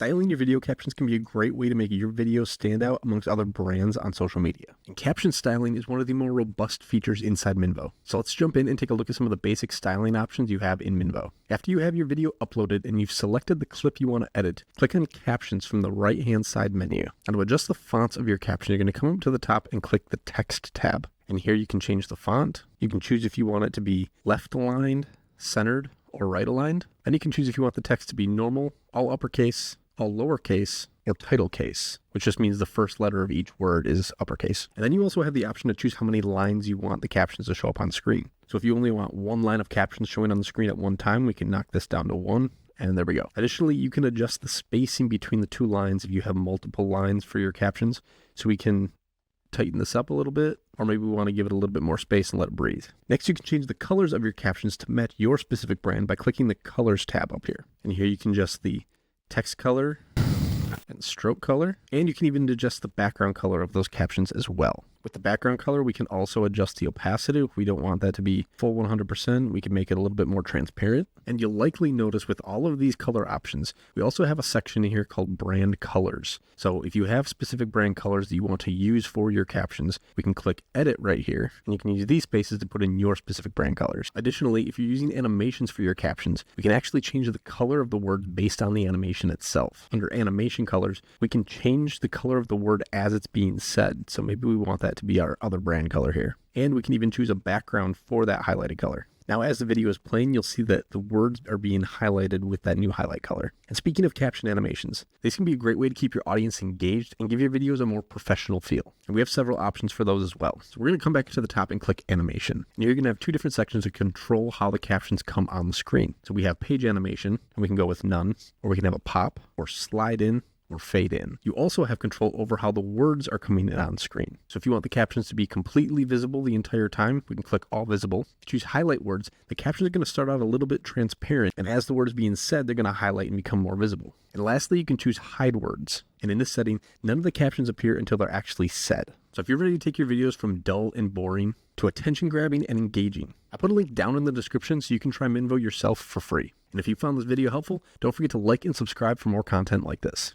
Styling your video captions can be a great way to make your videos stand out amongst other brands on social media. And caption styling is one of the more robust features inside Minvo. So let's jump in and take a look at some of the basic styling options you have in Minvo. After you have your video uploaded and you've selected the clip you want to edit, click on Captions from the right-hand side menu. And to adjust the fonts of your caption, you're going to come up to the top and click the Text tab. And here you can change the font. You can choose if you want it to be left-aligned, centered, or right-aligned. And you can choose if you want the text to be normal, all uppercase, all lowercase, and title case, which just means the first letter of each word is uppercase. And then you also have the option to choose how many lines you want the captions to show up on screen. So if you only want one line of captions showing on the screen at one time, we can knock this down to 1. And there we go. Additionally, you can adjust the spacing between the two lines if you have multiple lines for your captions. So we can tighten this up a little bit, or maybe we want to give it a little bit more space and let it breathe. Next, you can change the colors of your captions to match your specific brand by clicking the Colors tab up here. And here you can adjust the text color and stroke color, and you can even adjust the background color of those captions as well. With the background color, we can also adjust the opacity. If we don't want that to be full 100%, we can make it a little bit more transparent. And you'll likely notice with all of these color options, we also have a section in here called brand colors. So if you have specific brand colors that you want to use for your captions, we can click edit right here, and you can use these spaces to put in your specific brand colors. Additionally, if you're using animations for your captions, we can actually change the color of the word based on the animation itself. Under animation colors, we can change the color of the word as it's being said. So maybe we want that to be our other brand color here. And we can even choose a background for that highlighted color. Now, as the video is playing, you'll see that the words are being highlighted with that new highlight color. And speaking of caption animations, this can be a great way to keep your audience engaged and give your videos a more professional feel. And we have several options for those as well. So we're going to come back to the top and click animation. And you're going to have two different sections to control how the captions come on the screen. So we have page animation, and we can go with none, or we can have a pop, or slide in, or fade in. You also have control over how the words are coming in on screen. So if you want the captions to be completely visible the entire time, we can click all visible. Choose highlight words. The captions are going to start out a little bit transparent, and as the word is being said, they're going to highlight and become more visible. And lastly, you can choose hide words. And in this setting, none of the captions appear until they're actually said. So if you're ready to take your videos from dull and boring to attention grabbing and engaging, I put a link down in the description so you can try Minvo yourself for free. And if you found this video helpful, don't forget to like and subscribe for more content like this.